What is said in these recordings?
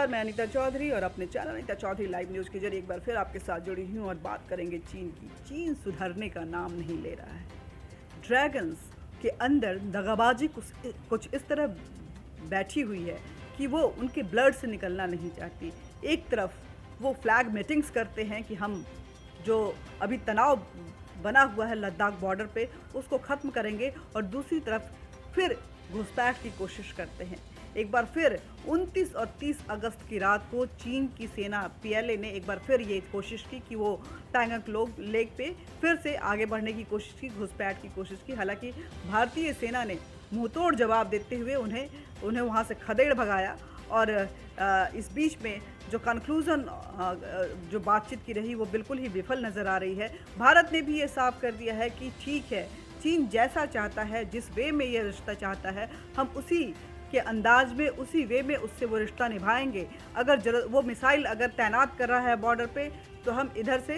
नमस्कार, मैं अनीता चौधरी और अपने channel Anita Chaudhary live news के जरिए एक बार फिर आपके साथ जुड़ी हूँ और बात करेंगे चीन की। चीन सुधरने का नाम नहीं ले रहा है। ड्रैगन्स के अंदर दगाबाजी कुछ इस तरह बैठी हुई है कि वो उनके ब्लड से निकलना नहीं चाहती। एक तरफ वो फ्लैग मीटिंग्स करते हैं कि हम जो अभी तनाव बना हुआ है लद्दाख बॉर्डर पे उसको ख़त्म करेंगे, और दूसरी तरफ फिर घुसपैठ की कोशिश करते हैं। एक बार फिर 29 और 30 अगस्त की रात को चीन की सेना पीएलए ने एक बार फिर ये कोशिश की कि वो पैंगोंग लेक पे फिर से आगे बढ़ने की कोशिश की, घुसपैठ की कोशिश की। हालांकि भारतीय सेना ने मुंहतोड़ जवाब देते हुए उन्हें वहाँ से खदेड़ भगाया, और इस बीच में जो कंक्लूज़न जो बातचीत की रही वो बिल्कुल ही विफल नज़र आ रही है। भारत ने भी ये साफ कर दिया है कि ठीक है, चीन जैसा चाहता है, जिस वे में ये रिश्ता चाहता है, हम उसी के अंदाज में, उसी वे में उससे वो रिश्ता निभाएंगे। अगर वो मिसाइल अगर तैनात कर रहा है बॉर्डर पे, तो हम इधर से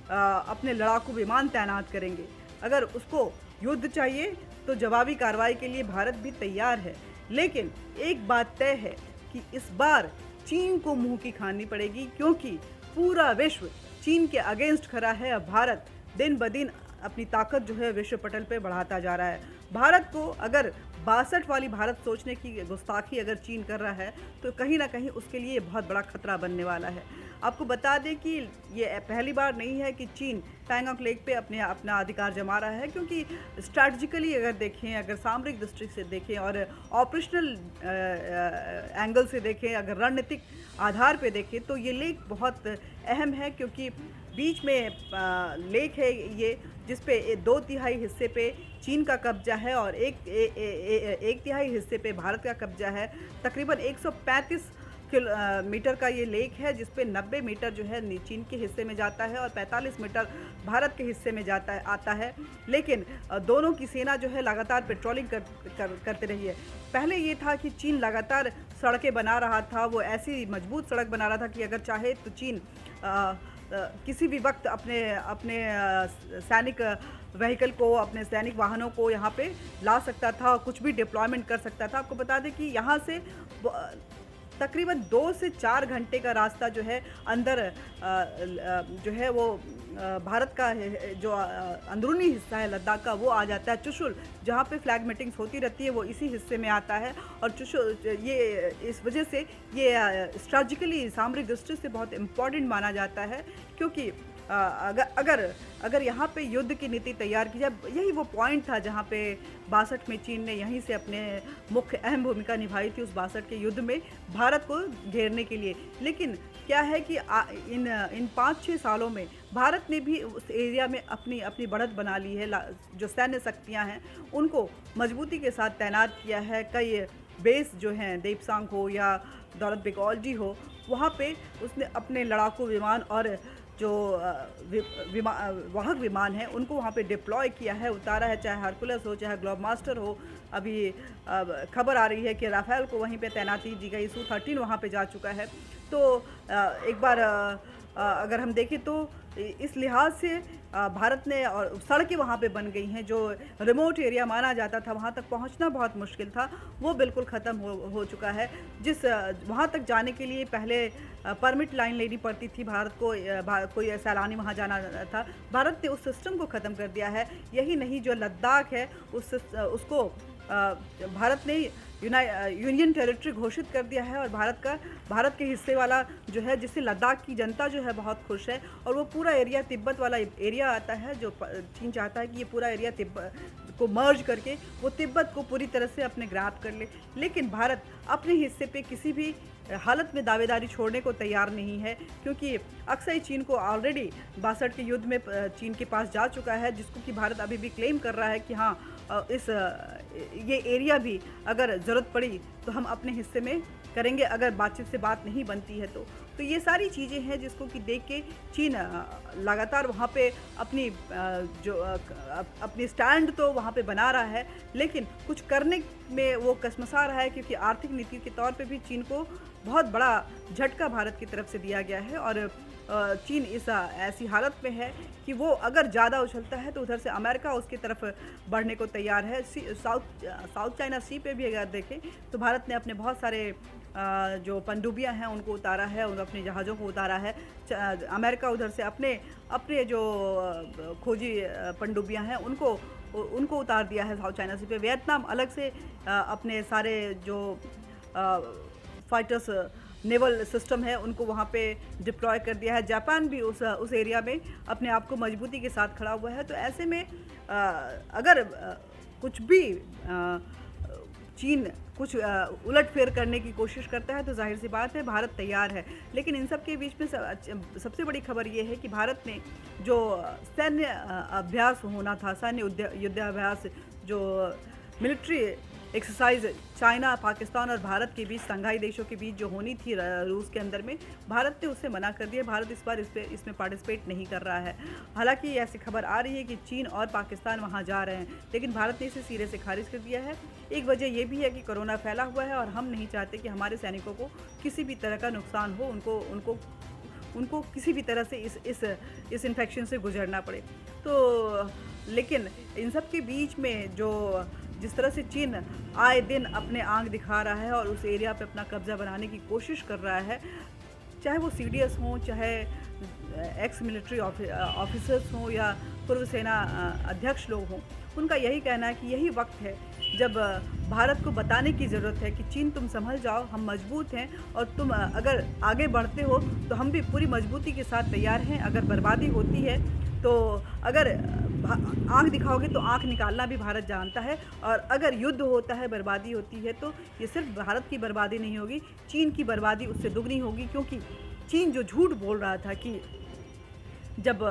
अपने लड़ाकू विमान तैनात करेंगे। अगर उसको युद्ध चाहिए तो जवाबी कार्रवाई के लिए भारत भी तैयार है। लेकिन एक बात तय है कि इस बार चीन को मुंह की खानी पड़ेगी, क्योंकि पूरा विश्व चीन के अगेंस्ट खड़ा है। अब भारत दिन ब दिन अपनी ताकत जो है विश्व पटल पे बढ़ाता जा रहा है। भारत को अगर 62 वाली भारत सोचने की गुस्ताखी अगर चीन कर रहा है, तो कहीं ना कहीं उसके लिए बहुत बड़ा खतरा बनने वाला है। आपको बता दें कि ये पहली बार नहीं है कि चीन पैंगोंग लेक पे अपना अधिकार जमा रहा है, क्योंकि स्ट्रैटेजिकली अगर देखें, अगर सामरिक दृष्टि से देखें और ऑपरेशनल एंगल से देखें, अगर रणनीतिक आधार पे देखें, तो ये लेक बहुत अहम है। क्योंकि बीच में लेक है ये, जिसपे 2/3 हिस्से पे चीन का कब्जा है और एक तिहाई हिस्से पे भारत का कब्जा है। तकरीबन 135 मीटर का ये लेक है, जिसपे 90 मीटर जो है चीन के हिस्से में जाता है और 45 मीटर भारत के हिस्से में आता है। लेकिन दोनों की सेना जो है लगातार पेट्रोलिंग करते रही है। पहले ये था कि चीन लगातार सड़कें बना रहा था, वो ऐसी मजबूत सड़क बना रहा था कि अगर चाहे तो चीन किसी भी वक्त अपने सैनिक व्हीकल को, अपने सैनिक वाहनों को यहाँ पे ला सकता था और कुछ भी डिप्लॉयमेंट कर सकता था। आपको बता दें कि यहाँ से तकरीबन 2 से 4 घंटे का रास्ता जो है अंदर जो है वो भारत का जो अंदरूनी हिस्सा है लद्दाख का, वो आ जाता है। चुशुल, जहाँ पे फ्लैग मीटिंग्स होती रहती है, वो इसी हिस्से में आता है। और चुशुल ये इस वजह से ये स्ट्रैटेजिकली सामरिक दृष्टि से बहुत इम्पॉर्टेंट माना जाता है, क्योंकि अगर यहाँ पे युद्ध की नीति तैयार की जाए, यही वो पॉइंट था जहाँ पे 62 में चीन ने यहीं से अपने मुख्य अहम भूमिका निभाई थी, उस 62 के युद्ध में भारत को घेरने के लिए। लेकिन क्या है कि इन 5-6 सालों में भारत ने भी उस एरिया में अपनी बढ़त बना ली है। जो सैन्य शक्तियाँ हैं उनको मजबूती के साथ तैनात किया है। कई बेस जो हैं, देपसांग हो या दौलत बेगौलजी हो, वहाँ पे उसने अपने लड़ाकू विमान और जो वाहक विमान हैं उनको वहाँ पे डिप्लॉय किया है, उतारा है, चाहे हरकुलस हो, चाहे ग्लोब मास्टर हो। अभी खबर आ रही है कि राफेल को वहीं पे तैनाती दी गई, Su-30 वहाँ पे जा चुका है। तो एक बार अगर हम देखें तो इस लिहाज से भारत ने, और सड़कें वहाँ पे बन गई हैं। जो रिमोट एरिया माना जाता था, वहाँ तक पहुँचना बहुत मुश्किल था, वो बिल्कुल ख़त्म हो चुका है। वहाँ तक जाने के लिए पहले परमिट लाइन लेनी पड़ती थी भारत को, कोई सैलानी वहाँ जाना था। भारत ने उस सिस्टम को ख़त्म कर दिया है। यही नहीं, जो लद्दाख है उसको भारत ने यूनियन टेरिटरी घोषित कर दिया है, और भारत के हिस्से वाला जो है, जिससे लद्दाख की जनता जो है बहुत खुश है। और वो पूरा एरिया तिब्बत वाला एरिया आता है, जो चीन चाहता है कि ये पूरा एरिया तिब्बत को मर्ज करके वो तिब्बत को पूरी तरह से अपने ग्राप कर ले। लेकिन भारत अपने हिस्से पे किसी भी हालत में दावेदारी छोड़ने को तैयार नहीं है, क्योंकि अक्सई चीन को ऑलरेडी 62 के युद्ध में चीन के पास जा चुका है, जिसको कि भारत अभी भी क्लेम कर रहा है कि हाँ, ये एरिया भी अगर ज़रूरत पड़ी तो हम अपने हिस्से में करेंगे, अगर बातचीत से बात नहीं बनती है तो ये सारी चीज़ें हैं जिसको कि देख के चीन लगातार वहाँ पे अपनी स्टैंड तो वहाँ पे बना रहा है, लेकिन कुछ करने में वो कसमसा रहा है, क्योंकि आर्थिक नीति के तौर पे भी चीन को बहुत बड़ा झटका भारत की तरफ से दिया गया है। और चीन इस ऐसी हालत में है कि वो अगर ज़्यादा उछलता है तो उधर से अमेरिका उसकी तरफ बढ़ने को तैयार है। साउथ चाइना सी पे भी अगर देखें तो भारत ने अपने बहुत सारे जो पनडुब्बियाँ हैं उनको उतारा है, उन अपने जहाज़ों को उतारा है। अमेरिका उधर से अपने अपने जो खोजी पनडुब्बियाँ हैं उनको उनको उतार दिया है साउथ चाइना सी पे। वियतनाम अलग से अपने सारे जो फाइटर्स नेवल सिस्टम है उनको वहाँ पे डिप्लॉय कर दिया है। जापान भी उस एरिया में अपने आप को मजबूती के साथ खड़ा हुआ है। तो ऐसे में अगर कुछ भी चीन कुछ उलटफेर करने की कोशिश करता है तो जाहिर सी बात है भारत तैयार है। लेकिन इन सब के बीच में सबसे बड़ी खबर ये है कि भारत ने जो सैन्य अभ्यास होना था, सैन्य युद्धाभ्यास, जो मिलिट्री एक्सरसाइज चाइना, पाकिस्तान और भारत के बीच, संघाई देशों के बीच जो होनी थी रूस के अंदर में, भारत ने उससे मना कर दिया। भारत इस बार इसमें पार्टिसिपेट नहीं कर रहा है। हालांकि ऐसी खबर आ रही है कि चीन और पाकिस्तान वहां जा रहे हैं, लेकिन भारत ने इसे सिरे से खारिज कर दिया है। एक वजह यह भी है कि कोरोना फैला हुआ है और हम नहीं चाहते कि हमारे सैनिकों को किसी भी तरह का नुकसान हो, उनको किसी भी तरह से इस इन्फेक्शन से गुजरना पड़े। तो लेकिन इन सब के बीच में जिस तरह से चीन आए दिन अपने आंख दिखा रहा है और उस एरिया पे अपना कब्जा बनाने की कोशिश कर रहा है, चाहे वो सीडीएस हों, चाहे एक्स मिलिट्री ऑफिसर्स हों या पूर्व सेना अध्यक्ष लोग हों, उनका यही कहना है कि यही वक्त है जब भारत को बताने की ज़रूरत है कि चीन तुम संभल जाओ, हम मजबूत हैं और तुम अगर आगे बढ़ते हो तो हम भी पूरी मजबूती के साथ तैयार हैं। अगर बर्बादी होती है तो अगर आँख दिखाओगे तो आँख निकालना भी भारत जानता है, और अगर युद्ध होता है, बर्बादी होती है, तो ये सिर्फ भारत की बर्बादी नहीं होगी, चीन की बर्बादी उससे दुगनी होगी। क्योंकि चीन जो झूठ बोल रहा था कि जब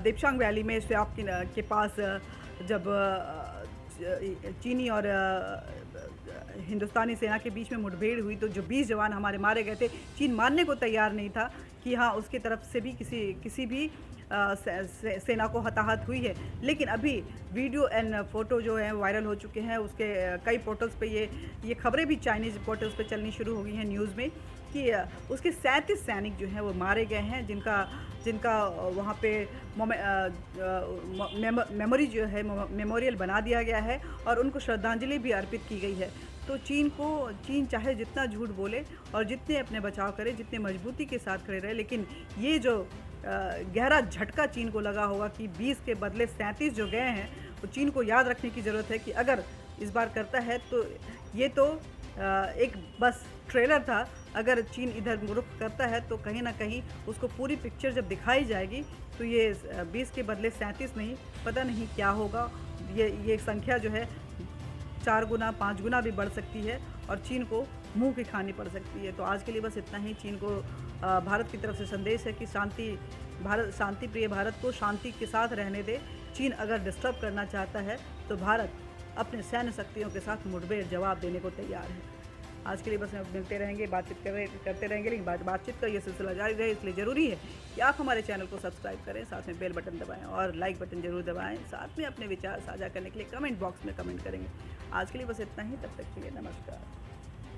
देपचांग वैली में स्याप के पास जब चीनी और हिंदुस्तानी सेना के बीच में मुठभेड़ हुई तो जो 20 जवान हमारे मारे गए थे, चीन मानने को तैयार नहीं था कि हाँ उसकी तरफ से भी किसी भी सेना को हताहत हुई है। लेकिन अभी वीडियो एंड फ़ोटो जो है वायरल हो चुके हैं, उसके कई पोर्टल्स पे ये खबरें भी चाइनीज़ पोर्टल्स पे चलनी शुरू हो गई हैं न्यूज़ में कि उसके 37 सैनिक जो हैं वो मारे गए हैं, जिनका वहाँ पे मेमोरी जो है मेमोरियल बना दिया गया है और उनको श्रद्धांजलि भी अर्पित की गई है। तो चीन चाहे जितना झूठ बोले और जितने अपने बचाव करे, जितने मजबूती के साथ खड़े रहे, लेकिन ये जो गहरा झटका चीन को लगा होगा कि 20 के बदले 37 जो गए हैं, तो चीन को याद रखने की ज़रूरत है कि अगर इस बार करता है तो ये तो एक बस ट्रेलर था। अगर चीन इधर रुख करता है तो कहीं ना कहीं उसको पूरी पिक्चर जब दिखाई जाएगी तो ये 20 के बदले 37 नहीं, पता नहीं क्या होगा। ये संख्या जो है 4 गुना 5 गुना भी बढ़ सकती है और चीन को मुंह की खानी पड़ सकती है। तो आज के लिए बस इतना ही। चीन को भारत की तरफ से संदेश है कि शांति प्रिय भारत को शांति के साथ रहने दे। चीन अगर डिस्टर्ब करना चाहता है तो भारत अपने सैन्य शक्तियों के साथ मुठभेड़ जवाब देने को तैयार है। आज के लिए बस मिलते रहेंगे, बातचीत करते रहेंगे, लेकिन बातचीत का ये सिलसिला जारी रहे, इसलिए ज़रूरी है कि आप हमारे चैनल को सब्सक्राइब करें, साथ में बेल बटन दबाएं और लाइक बटन जरूर दबाएं। साथ में अपने विचार साझा करने के लिए कमेंट बॉक्स में कमेंट करेंगे। आज के लिए बस इतना ही, तब तक के लिए नमस्कार।